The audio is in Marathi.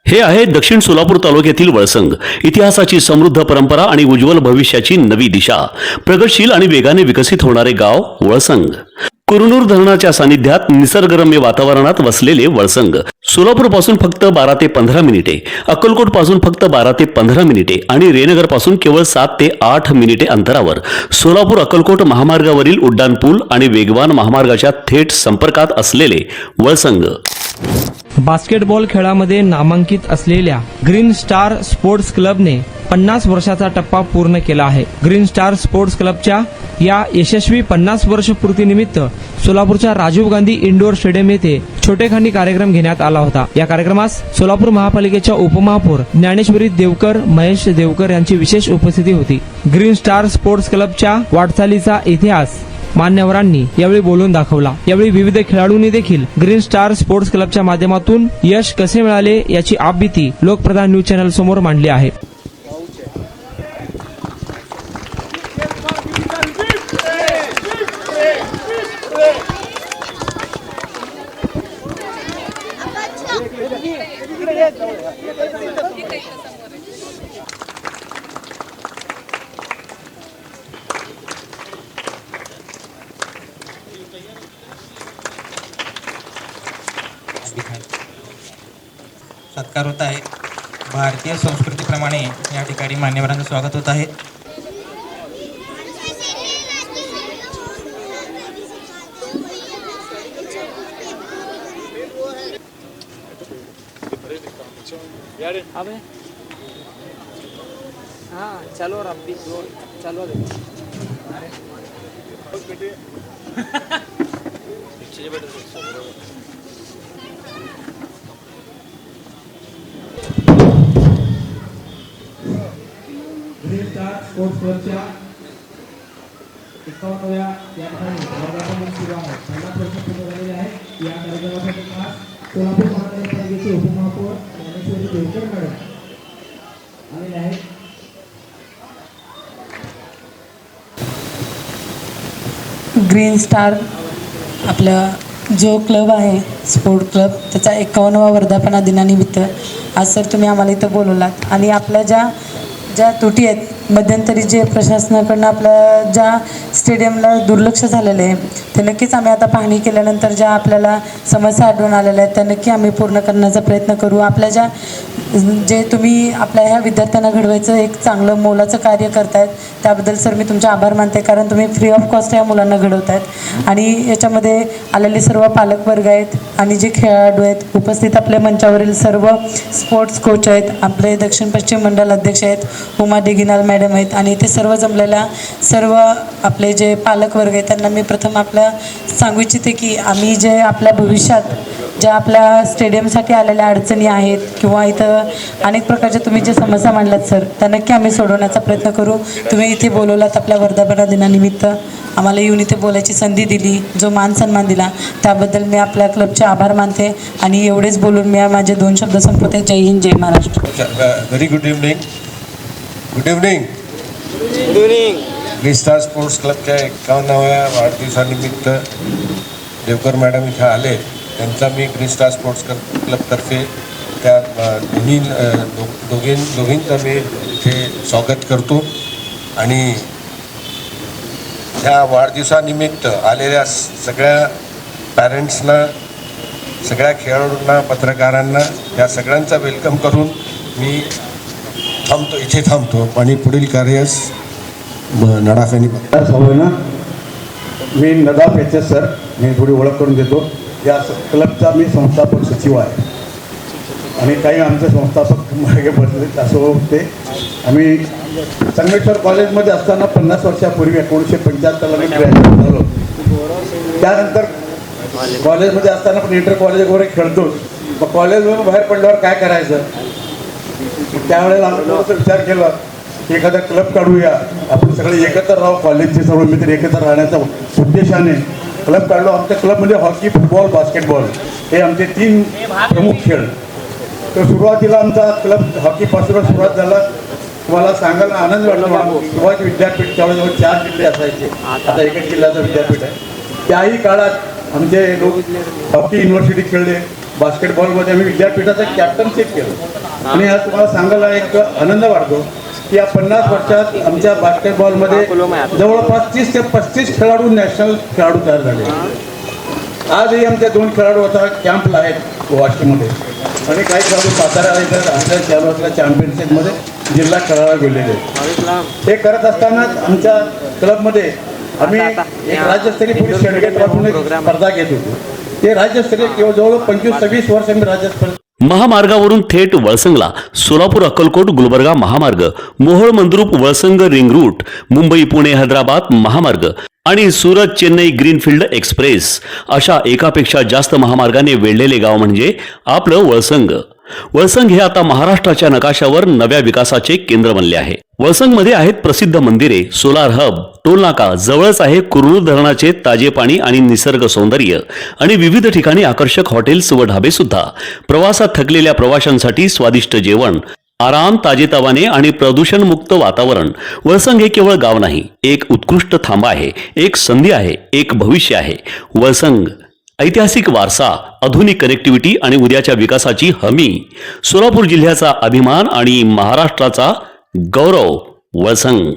हे आहे दक्षिण सोलापूर तालुक्यातील वळसंग. इतिहासाची समृद्ध परंपरा आणि उज्ज्वल भविष्याची नवी दिशा. प्रगतशील आणि वेगाने विकसित होणारे गाव वळसंग. कुरनूर धरणाच्या सानिध्यात निसर्गरम्य वातावरणात वसलेले वळसंग सोलापूर पासून फक्त 12 ते 15 मिनिटे, अक्कलकोट पासून फक्त 12 ते 15 मिनिटे आणि रेनगर पासून केवळ 7 ते 8 मिनिटे अंतरावर सोलापूर अक्कलकोट महामार्गावरील उड्डाण पूल आणि वेगवान महामार्गाच्या थेट संपर्कात असलेले वळसंग. बास्केटबॉल खेळामध्ये नामांकित असलेल्या ग्रीन स्टार स्पोर्ट्स क्लबने 50 वर्षाचा टप्पा पूर्ण केला आहे. ग्रीन स्टार स्पोर्ट्स क्लबच्या या यशस्वी 50 वर्ष पूर्तीनिमित्त सोलापूरच्या राजीव गांधी इंडोर स्टेडियम येथे छोटेखानी कार्यक्रम घेण्यात आला होता. या कार्यक्रमास सोलापूर महापालिकेच्या उपमहापौर ज्ञानेश्वरी देवकर, महेश देवकर यांची विशेष उपस्थिती होती. ग्रीन स्टार स्पोर्ट्स क्लबच्या वाटचालीचा इतिहास मान्यवरांनी यावेळी बोलून दाखवला. यावेळी विविध खेळाडूंनी देखील ग्रीन स्टार स्पोर्ट्स क्लबच्या माध्यमातून यश कसे मिळाले याची आपबीती लोकप्रधान न्यूज चॅनल समोर मांडली आहे. सत्कार होत आहे. भारतीय संस्कृतीप्रमाणे या ठिकाणी मान्यवरांचं स्वागत होत आहे. ग्रीन स्टार स्पोर्ट्स क्लबच्या 51व्या या ठिकाणी वर्धापन सुरू आहे. 50 वर्ष पूर्ण झालेले आहे. या कार्यक्रमासाठी खास सोलापूर महानगरपालिकेचे उपमहापौर ज्ञानेश्वरी देवकर मॅडम आलेले आहेत. ग्रीन स्टार आपला जो क्लब आहे स्पोर्ट क्लब त्याचा 51वा वर्धापना दिनानिमित्त आज सर तुम्ही आम्हाला इथं बोलवलात आणि आपल्या ज्या त्रुटी आहेत मध्यंतरी जे प्रशासनाकडनं आपल्या ज्या स्टेडियमला दुर्लक्ष झालेलं आहे ते नक्कीच आम्ही आता पाहणी केल्यानंतर ज्या आपल्याला समस्या आढळून आलेल्या आहेत त्या नक्की आम्ही पूर्ण करण्याचा प्रयत्न करू. आपल्या जे तुम्ही आपल्या ह्या विद्यार्थ्यांना घडवायचं एक चांगलं मोलाचं कार्य करतायत त्याबद्दल सर मी तुमचे आभार मानते. कारण तुम्ही फ्री ऑफ कॉस्ट या मुलांना घडवतायत आणि याच्यामध्ये आलेले सर्व पालकवर्ग आहेत आणि जे खेळाडू आहेत उपस्थित आपल्या मंचावरील सर्व स्पोर्ट्स कोच आहेत, आपले दक्षिण पश्चिम मंडल अध्यक्ष आहेत उमा डिगिनाल मॅडम आहेत आणि इथे सर्व जमलेल्या सर्व आपले जे पालकवर्ग आहेत त्यांना मी प्रथम आपल्या सांगू इच्छिते की आम्ही जे आपल्या भविष्यात ज्या आपल्या स्टेडियमसाठी आलेल्या अडचणी आहेत किंवा इथं अनेक प्रकारच्या तुम्ही जे समस्या मांडल्यात सर त्या नक्की आम्ही सोडवण्याचा प्रयत्न करू. तुम्ही इथे बोलवलात आपल्या वर्धापना दिनानिमित्त आम्हाला येऊन इथे बोलायची संधी दिली, जो मान सन्मान दिला त्याबद्दल मी आपल्या क्लबचे आभार मानते आणि एवढेच बोलून मी माझे 2 शब्द संपवते. जय हिंद, जय Maharashtra. Very good evening. Good evening. Good evening. Green star sports क्लबच्या 51व्या वाढदिवसानिमित्त देवकर मॅडम इथं आले. त्यांचा मी ग्रीन स्टार स्पोर्ट्स क्लबतर्फे त्या दोघींचं मी इथे स्वागत करतो आणि ह्या वाढदिवसानिमित्त आलेल्या सगळ्या पॅरेंट्सना, सगळ्या खेळाडूंना, पत्रकारांना या सगळ्यांचा वेलकम करून मी इथे थांबतो आणि पुढील कार्यास नडाखानी ना. मी नदाफ याचे सर, मी थोडी ओळख करून देतो. या क्लबचा मी संस्थापक सचिव आहे आणि काही आमचे संस्थापक मागे बसले असं होते. आम्ही संगमेश्वर कॉलेजमध्ये असताना 50 वर्षापूर्वी 1975ला मी ग्रॅज्युएट झालो. त्यानंतर कॉलेजमध्ये असताना पण इंटर कॉलेज वगैरे खेळतो. मग कॉलेजवरून बाहेर पडल्यावर काय करायचं त्यावेळेला आम्ही थोडंसं विचार केला की एखादा क्लब काढूया, आपण सगळे एकत्र राहू, कॉलेजचे सर्व मित्र एकत्र राहण्याच्या उद्देशाने क्लब काढलो. आमच्या क्लबमध्ये हॉकी, फुटबॉल, बास्केटबॉल हे आमचे 3 प्रमुख खेळ. तर सुरुवातीला आमचा क्लब हॉकीपासूनच सुरुवात झाला. तुम्हाला सांगायला आनंद वाटतो सुरुवात विद्यापीठ त्यावेळेस 4 जिल्हे असायचे, आता एकच जिल्ह्याचं विद्यापीठ आहे. त्याही काळात आमचे लोक हॉकी युनिव्हर्सिटी खेळले, बास्केटबॉलमध्ये आम्ही विद्यापीठाचं कॅप्टनशिप केलं आणि आज तुम्हाला सांगायला एक आनंद वाटतो की या 50 वर्षात आमच्या बास्केटबॉलमध्ये जवळपास 30 ते 35 खेळाडू नॅशनल खेळाडू तयार झाले. आजही आमचे 2 खेळाडू आता कॅम्पला आहेत वाशीमध्ये आणि काही खेळाडू सातारा आहेत आमच्या चालू असलेल्या चॅम्पियनशिपमध्ये जिल्हा खेळायला गेलेले आहेत. हे करत असतानाच आमच्या क्लबमध्ये आम्ही एक राज्यस्तरीय पुरुष शेडगेटपासून एक स्पर्धा घेत होतो. ते राज्यस्तरीय किंवा जवळ 25-26 वर्ष आम्ही राज्यस्तरीय महामार्गावरून थेट वळसंगला सोलापूर अक्कलकोट गुलबर्गा महामार्ग, मोहोळ मंद्रुप वळसंग रिंग रूट, मुंबई पुणे हैदराबाद महामार्ग आणि सुरत चेन्नई ग्रीनफील्ड एक्सप्रेस अशा एकापेक्षा जास्त महामार्गाने वेढलेले गाव म्हणजे आपलं वळसंग. वळसंग हे आता महाराष्ट्राच्या नकाशावर नव्या विकासाचे केंद्र बनले आहे. वळसंगमध्ये आहेत प्रसिद्ध मंदिरे, सोलार हब, टोलनाका, जवळच आहे कुरनूर धरणाचे ताजे पाणी आणि निसर्ग सौंदर्य आणि विविध ठिकाणी आकर्षक हॉटेल्स व ढाबे सुद्धा. प्रवासात थकलेल्या प्रवाशांसाठी स्वादिष्ट जेवण, आराम, ताजेतवाने आणि प्रदूषणमुक्त वातावरण. वळसंग हे केवळ गाव नाही, एक उत्कृष्ट थांबा आहे, एक संधी आहे, एक भविष्य आहे. वळसंग ऐतिहासिक वारसा, आधुनिक कनेक्टिव्हिटी आणि उद्याच्या विकासाची हमी. सोलापूर जिल्ह्याचा अभिमान आणि महाराष्ट्राचा गौरव. वळसंग.